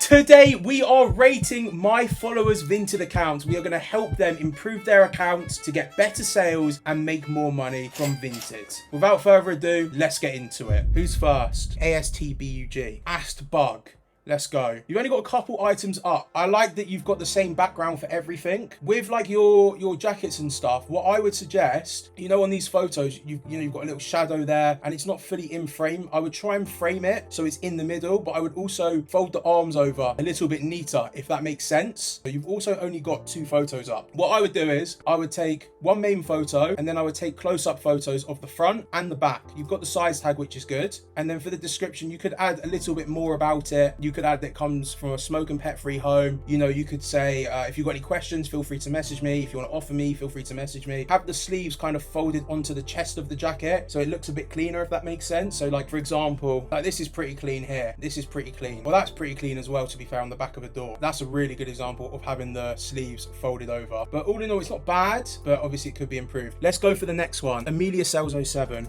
Today, we are rating my followers' Vinted accounts. We are going to help them improve their accounts to get better sales and make more money from Vinted. Without further ado, let's get into it. Who's first? ASTBUG. Astbug. Let's go. You've only got a couple items up. I like that you've got the same background for everything. With like your jackets and stuff, what I would suggest, you know, on these photos, you've got a little shadow there and it's not fully in frame. I would try and frame it so it's in the middle, but I would also fold the arms over a little bit neater, if that makes sense. So you've also only got 2 photos up. What I would do is I would take one main photo and then I would take close-up photos of the front and the back. You've got the size tag, which is good. And then for the description, you could add a little bit more about it. You could add that it comes from a smoke and pet free home. You know, you could say, if you've got any questions, feel free to message me. If you want to offer me, feel free to message me. Have the sleeves kind of folded onto the chest of the jacket so it looks a bit cleaner, if that makes sense. So like, for example, like this is pretty clean here. This is pretty clean. Well, that's pretty clean as well, to be fair, on the back of a door. That's a really good example of having the sleeves folded over. But all in all, it's not bad, but obviously it could be improved. Let's go for the next one. Amelia S07.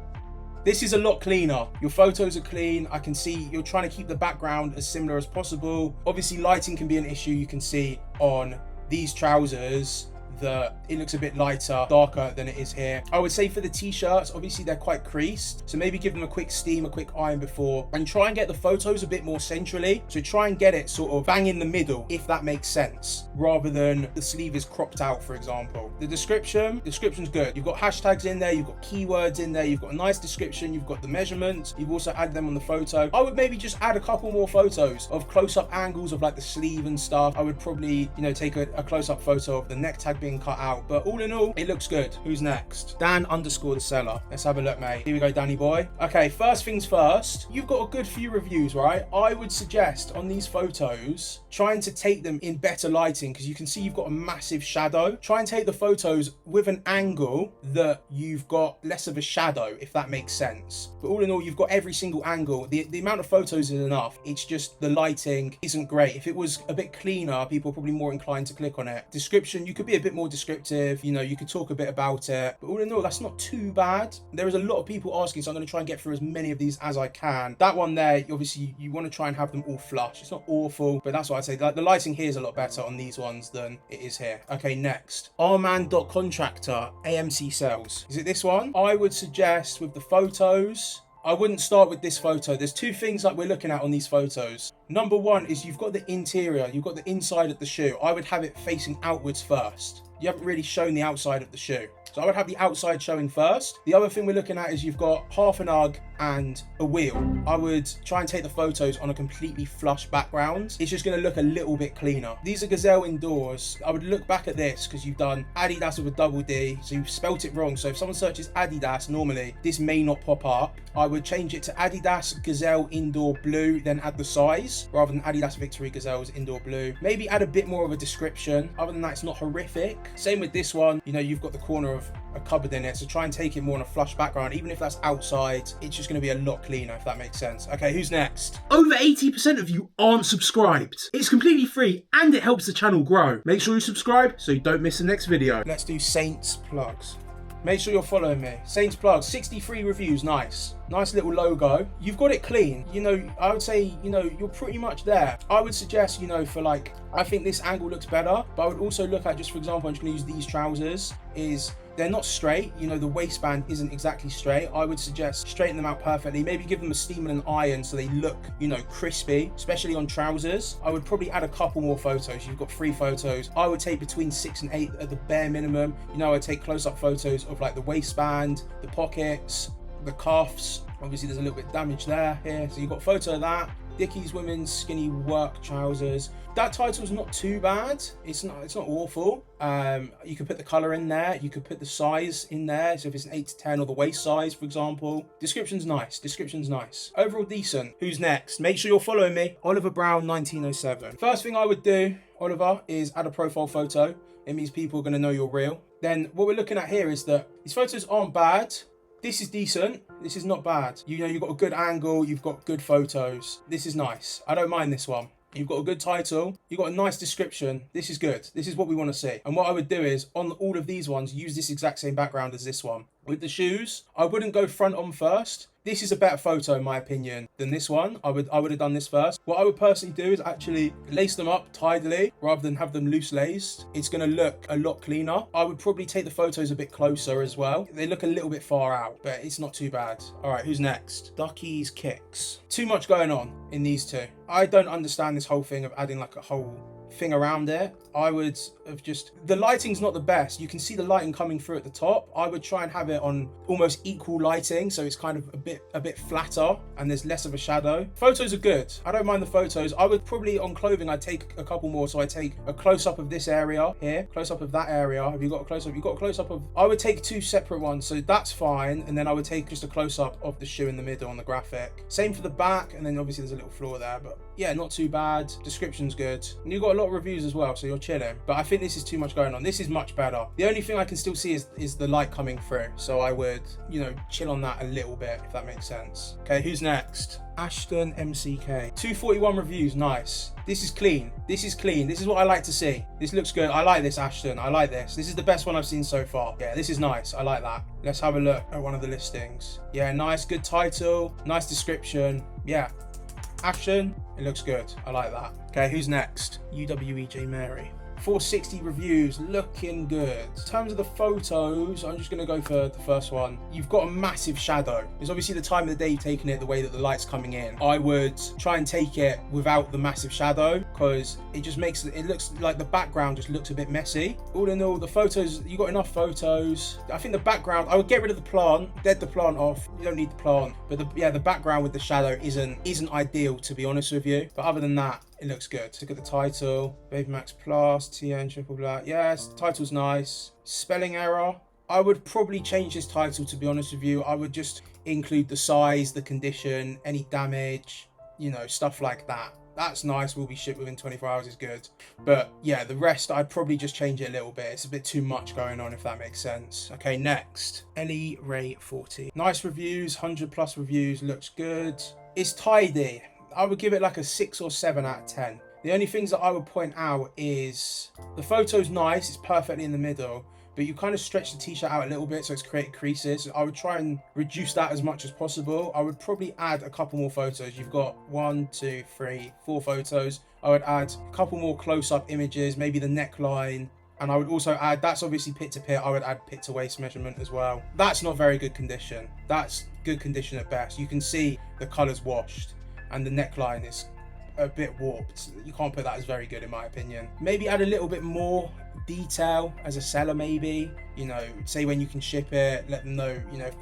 This is a lot cleaner. Your photos are clean. I can see you're trying to keep the background as similar as possible. Obviously, lighting can be an issue. You can see on these trousers that it looks a bit lighter, darker than it is here. I would say for the t-shirts, obviously they're quite creased, so maybe give them a quick steam, a quick iron before, and try and get the photos a bit more centrally. So try and get it sort of bang in the middle, if that makes sense, rather than the sleeve is cropped out, for example. The description's good. You've got hashtags in there, you've got keywords in there, you've got a nice description, you've got the measurements, you've also added them on the photo. I would maybe just add a couple more photos of close-up angles of like the sleeve and stuff. I would probably, you know, take a close-up photo of the neck tag being cut out, but all in all, it looks good. Who's next? Dan_the seller. Let's have a look, mate. Here we go, Danny boy. Okay, first things first, you've got a good few reviews, right? I would suggest on these photos, trying to take them in better lighting, because you can see you've got a massive shadow. Try and take the photos with an angle that you've got less of a shadow, if that makes sense. But all in all, you've got every single angle. The amount of photos is enough. It's just the lighting isn't great. If it was a bit cleaner, people are probably more inclined to click on it. Description, you could be a bit more descriptive, you know, you could talk a bit about it, but all in all, that's not too bad. There is a lot of people asking, so I'm going to try and get through as many of these as I can. That one there, obviously you want to try and have them all flush. It's not awful, but that's what I'd say. Like, the lighting here is a lot better on these ones than it is here. Okay, next, Armancontractor AMC sales. Is it this one? I would suggest with the photos, I wouldn't start with this photo. There's 2 things that we're looking at on these photos. Number one is you've got the interior, you've got the inside of the shoe. I would have it facing outwards first. You haven't really shown the outside of the shoe. So I would have the outside showing first. The other thing we're looking at is you've got half an UGG and a wheel. I would try and take the photos on a completely flush background. It's just going to look a little bit cleaner. These are Gazelle indoors. I would look back at this because you've done Adidas with a double D, so you've spelt it wrong. So if someone searches Adidas, normally this may not pop up. I would change it to Adidas Gazelle Indoor Blue, then add the size, rather than Adidas Victory Gazelles Indoor Blue. Maybe add a bit more of a description. Other than that, it's not horrific. Same with this one. You know, you've got the corner of a cupboard in it, so try and take it more on a flush background. Even if that's outside, it's just going to be a lot cleaner, if that makes sense. Okay, who's next? Over 80% of you aren't subscribed. It's completely free and it helps the channel grow. Make sure you subscribe so you don't miss the next video. Let's do Saints plugs. Make sure you're following me. Saints plugs, 63 reviews, nice. Nice little logo. You've got it clean. You know, I would say, you know, you're pretty much there. I would suggest, you know, for like, I think this angle looks better, but I would also look at, just for example, I'm just gonna use these trousers, is they're not straight. You know, the waistband isn't exactly straight. I would suggest straighten them out perfectly. Maybe give them a steam and an iron so they look, you know, crispy, especially on trousers. I would probably add a couple more photos. You've got 3 photos. I would take between 6 and 8 at the bare minimum. You know, I'd take close-up photos of like the waistband, the pockets, the cuffs. Obviously there's a little bit of damage there, here. So you've got a photo of that. Dickies women's skinny work trousers. That title's not too bad. It's not awful. You could put the color in there. You could put the size in there. So if it's an 8 to 10 or the waist size, for example. Description's nice. Description's nice. Overall decent. Who's next? Make sure you're following me. Oliver Brown 1907. First thing I would do, Oliver, is add a profile photo. It means people are going to know you're real. Then what we're looking at here is that these photos aren't bad. This is decent. This is not bad. You know, you've got a good angle. You've got good photos. This is nice. I don't mind this one. You've got a good title. You've got a nice description. This is good. This is what we want to see. And what I would do is, on all of these ones, use this exact same background as this one. With the shoes, I wouldn't go front on first. This is a better photo in my opinion than this one. I would have done this first. What I would personally do is actually lace them up tidily rather than have them loose laced. It's going to look a lot cleaner. I would probably take the photos a bit closer as well. They look a little bit far out, but it's not too bad. All right, who's next? Duckies kicks. Too much going on in these two. I don't understand this whole thing of adding like a whole thing around it. I would have just, the lighting's not the best. You can see the lighting coming through at the top. I would try and have it on almost equal lighting, so it's kind of a bit flatter and there's less of a shadow. Photos are good. I don't mind the photos. I would probably, on clothing, I'd take a couple more. So I take a close-up of this area here, close-up of that area. Have you got a close-up? You've got a close-up of, I would take two separate ones, so that's fine. And then I would take just a close-up of the shoe in the middle on the graphic. Same for the back, and then obviously there's a little flaw there, but yeah, not too bad. Description's good. And you've got a lot of reviews as well, so you're chilling. But I think this is too much going on. This is much better. The only thing I can still see is the light coming through. So I would, you know, chill on that a little bit, if that makes sense. Okay, who's next? Ashton MCK. 241 reviews, nice. This is clean. This is clean. This is what I like to see. This looks good. I like this, Ashton. I like this. This is the best one I've seen so far. Yeah, this is nice. I like that. Let's have a look at one of the listings. Yeah, nice, good title, nice description. Yeah. Ashton, it looks good. I like that. Okay, who's next? UWJ Mary. 460 reviews, looking good. In terms of the photos, I'm just going to go for the first one. You've got a massive shadow. It's obviously the time of the day you've taken it, the way that the light's coming in. I would try and take it without the massive shadow because it just makes it looks like the background just looks a bit messy. All in all, the photos, you got enough photos. I think the background, I would get rid of the plant, dead the plant off. You don't need the plant, but the background with the shadow isn't ideal, to be honest with you. But other than that, it looks good. Look at the title, Baby Max Plus, TN Triple Black. Yes, title's nice. Spelling error. I would probably change this title, to be honest with you. I would just include the size, the condition, any damage, you know, stuff like that. That's nice. Will be shipped within 24 hours is good. But yeah, the rest, I'd probably just change it a little bit. It's a bit too much going on, if that makes sense. Okay, next. Ellie Ray 40. Nice reviews, 100+ reviews, looks good. It's tidy. I would give it like a 6 or 7 out of 10. The only things that I would point out is the photo's nice, it's perfectly in the middle, but you kind of stretch the t-shirt out a little bit so it's created creases. I would try and reduce that as much as possible. I would probably add a couple more photos. You've got 1, 2, 3, 4 photos. I would add a couple more close-up images, maybe the neckline. And I would also add, that's obviously pit to pit, I would add pit to waist measurement as well. That's not very good condition. That's good condition at best. You can see the colour's washed and the neckline is a bit warped. You can't put that as very good in my opinion. Maybe add a little bit more detail as a seller, maybe, you know, say when you can ship it, let them know, you know, if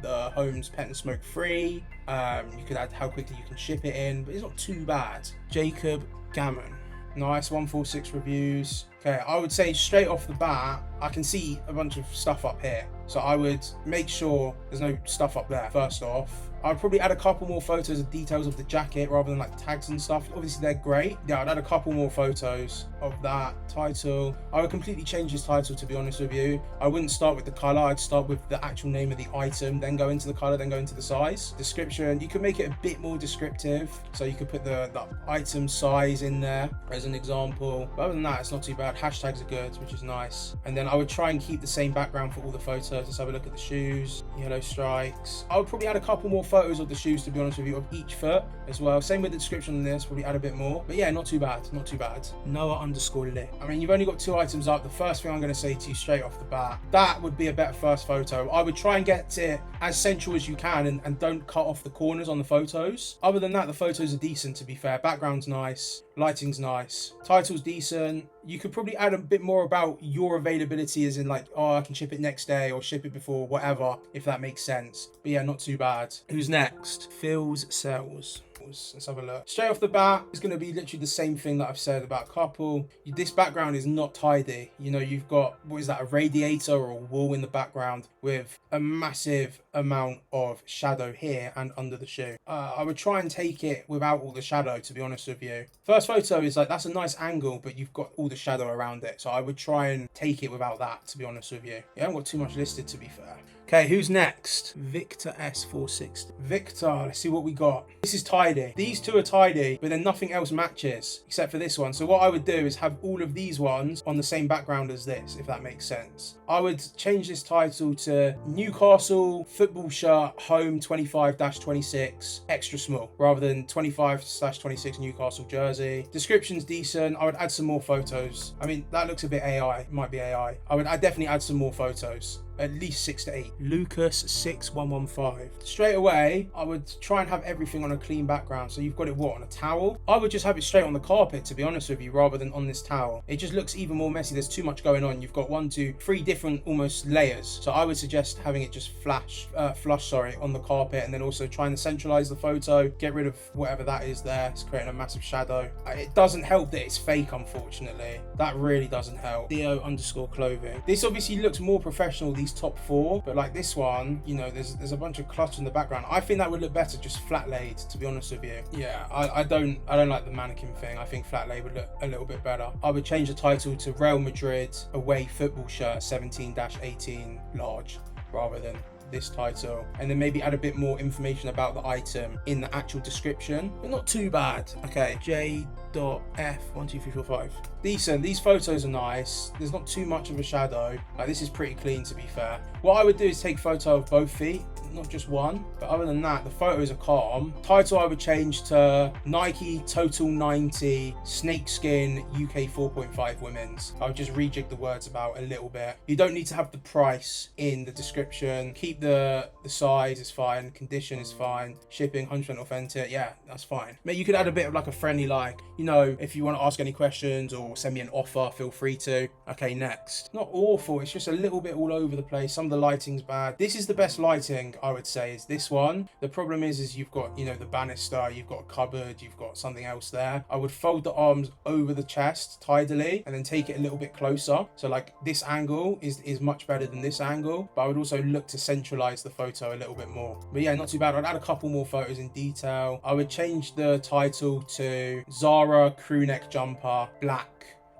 the home's pet and smoke free. You could add how quickly you can ship it in, but it's not too bad. Jacob Gammon. Nice, 146 reviews. Okay, I would say straight off the bat, I can see a bunch of stuff up here. So I would make sure there's no stuff up there, first off. I'd probably add a couple more photos of details of the jacket rather than like tags and stuff. Obviously they're great. Yeah, I'd add a couple more photos of that. Title. I would completely change this title, to be honest with you. I wouldn't start with the color. I'd start with the actual name of the item, then go into the color, then go into the size. Description. You could make it a bit more descriptive. So you could put the item size in there as an example. But other than that, it's not too bad. Hashtags are good, which is nice. And then I would try and keep the same background for all the photos. Let's have a look at the shoes. Yellow strikes. I would probably add a couple more photos of the shoes, to be honest with you, of each foot as well. Same with the description on this, probably add a bit more. But yeah, not too bad, not too bad. Noah_lit. I mean, you've only got 2 items up. The first thing I'm going to say to you straight off the bat, that would be a better first photo. I would try and get it as central as you can and don't cut off the corners on the photos. Other than that, the photos are decent, to be fair. Background's nice. Lighting's nice. Title's decent. You could probably add a bit more about your availability, as in like, oh, I can ship it next day or ship it before, whatever, if that makes sense. But yeah, not too bad. Who's next? Phil's Cells. Let's have a look. Straight off the bat, it's going to be literally the same thing that I've said about couple. This background is not tidy. You know, you've got, what is that, a radiator or a wall in the background with a massive amount of shadow here and under the shoe. I would try and take it without all the shadow, to be honest with you. First photo is like, that's a nice angle, but you've got all the shadow around it. So I would try and take it without that, to be honest with you. You haven't got too much listed, to be fair. Okay, who's next? Victor S460. Victor, let's see what we got. This is tidy. These two are tidy, but then nothing else matches except for this one. So what I would do is have all of these ones on the same background as this, if that makes sense. I would change this title to Newcastle football shirt home 25-26 extra small, rather than 25/26 Newcastle jersey. Description's decent. I would add some more photos. I mean, that looks a bit AI. It might be AI. I'd definitely add some more photos. At least 6 to 8. Lucas 6115. Straight away, I would try and have everything on a clean background. So you've got it what, on a towel? I would just have it straight on the carpet, to be honest with you, rather than on this towel. It just looks even more messy. There's too much going on. You've got 1, 2, 3 different almost layers. So I would suggest having it just flush on the carpet, and then also trying to centralize the photo, get rid of whatever that is there. It's creating a massive shadow. It doesn't help that it's fake, unfortunately. That really doesn't help. Theo_clothing. This obviously looks more professional, these top 4, but like this one, you know, there's a bunch of clutter in the background. I think that would look better just flat laid, to be honest with you. Yeah, I don't like the mannequin thing. I think flat laid would look a little bit better. I would change the title to Real Madrid away football shirt 17-18 large, rather than this title, and then maybe add a bit more information about the item in the actual description, but not too bad. Okay, J.F12345. Decent. These photos are nice. There's not too much of a shadow. Like, this is pretty clean, to be fair. What I would do is take a photo of both feet, not just one, but other than that, the photos are calm. Title I would change to Nike Total 90 Snakeskin UK 4.5 women's. I would just rejig the words about a little bit. You don't need to have the price in the description. Keep the size is fine, condition is fine, shipping 100% authentic. Yeah, that's fine. Mate, you could add a bit of like a friendly, like, you know, if you want to ask any questions or send me an offer, feel free to. Okay, next. Not awful, it's just a little bit all over the place. Some of the lighting's bad. This is the best lighting, I would say, is this one. The problem is you've got, you know, the banister, you've got a cupboard, you've got something else there. I would fold the arms over the chest tidily and then take it a little bit closer. So like this angle is much better than this angle, but I would also look to centralize the photo a little bit more. But yeah, not too bad. I'd add a couple more photos in detail. I would change the title to Zara crew neck jumper black,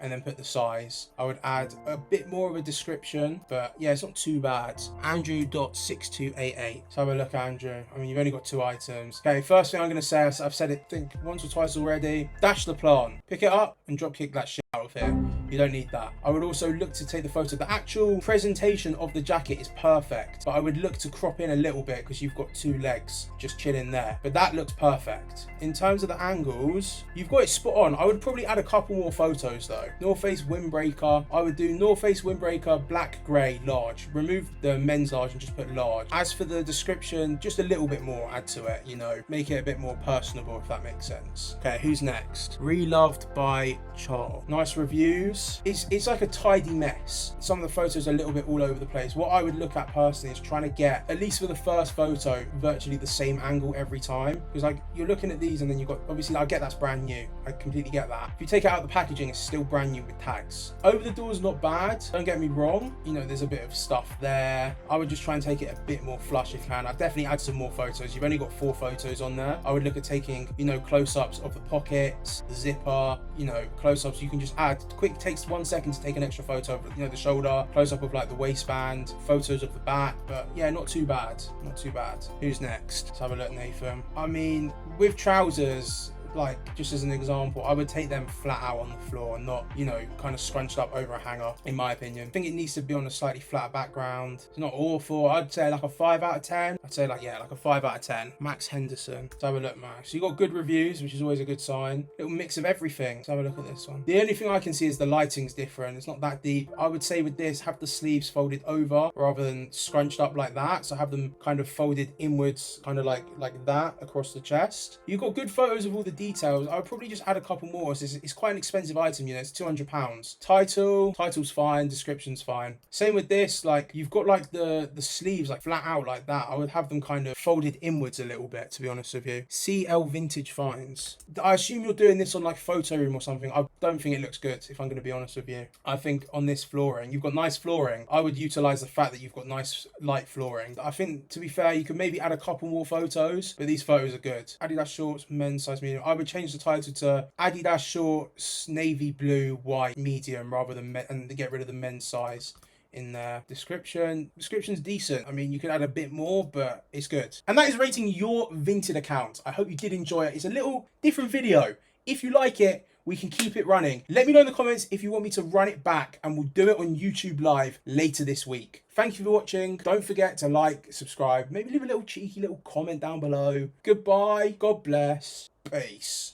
and then put the size. I would add a bit more of a description, but yeah, it's not too bad. Andrew.6288. Let's have a look, Andrew. I mean, you've only got 2 items. Okay, first thing I'm going to say, I've said it, I think, once or twice already. Dash the plant. Pick it up and drop kick that shit out of here. You don't need that. I would also look to take the photo. The actual presentation of the jacket is perfect, but I would look to crop in a little bit because you've got 2 legs just chilling there. But that looks perfect. In terms of the angles, you've got it spot on. I would probably add a couple more photos though. North Face windbreaker. I would do North Face windbreaker, black, grey, large. Remove the men's large and just put large. As for the description, just a little bit more add to it, you know, make it a bit more personable, if that makes sense. Okay, who's next? Reloved by Charles. Nice reviews. It's like a tidy mess. Some of the photos are a little bit all over the place. What I would look at personally is trying to get, at least for the first photo, virtually the same angle every time. Because like, you're looking at these and then you've got, obviously I get that's brand new. I completely get that. If you take it out of the packaging, it's still brand new with tags. Over the door is not bad, don't get me wrong. You know, there's a bit of stuff there. I would just try and take it a bit more flush if you can. I'd definitely add some more photos. You've only got 4 photos on there. I would look at taking, you know, close-ups of the pockets, the zipper, you know, close-ups. You can just add, quick, takes 1 second to take an extra photo of, you know, the shoulder, close-up of like the waistband, photos of the back. But yeah, not too bad, not too bad. Who's next? Let's have a look, Nathan. I mean, with trousers, like, just as an example, I would take them flat out on the floor and not, you know, kind of scrunched up over a hanger, in my opinion. I think it needs to be on a slightly flatter background. It's not awful. I'd say like a 5 out of 10. I'd say like, yeah, like a 5 out of 10. Max Henderson. Let's have a look, Max. So you got good reviews, which is always a good sign. Little mix of everything. Let's have a look at this one. The only thing I can see is the lighting's different. It's not that deep. I would say with this, have the sleeves folded over rather than scrunched up like that. So have them kind of folded inwards, kind of like that across the chest. You've got good photos of all the details. I would probably just add a couple more. It's quite an expensive item, you know, it's £200. Title's fine, description's fine. Same with this, like you've got like the sleeves like flat out like that. I would have them kind of folded inwards a little bit, to be honest with you. CL Vintage Finds. I assume you're doing this on like photo room or something. I don't think it looks good, if I'm going to be honest with you. I think on this flooring, you've got nice flooring. I would utilize the fact that you've got nice light flooring. I think, to be fair, you could maybe add a couple more photos, but these photos are good. Adidas shorts, men's size medium. I would change the title to Adidas shorts, navy blue, white, medium, rather than and get rid of the men's size. in the description. Description's decent. I mean, you could add a bit more, but it's good. And that is rating your Vinted account. I hope you did enjoy it. It's a little different video. If you like it, we can keep it running. Let me know in the comments if you want me to run it back, and we'll do it on YouTube Live later this week. Thank you for watching. Don't forget to like, subscribe, maybe leave a little cheeky little comment down below. Goodbye. God bless. Peace.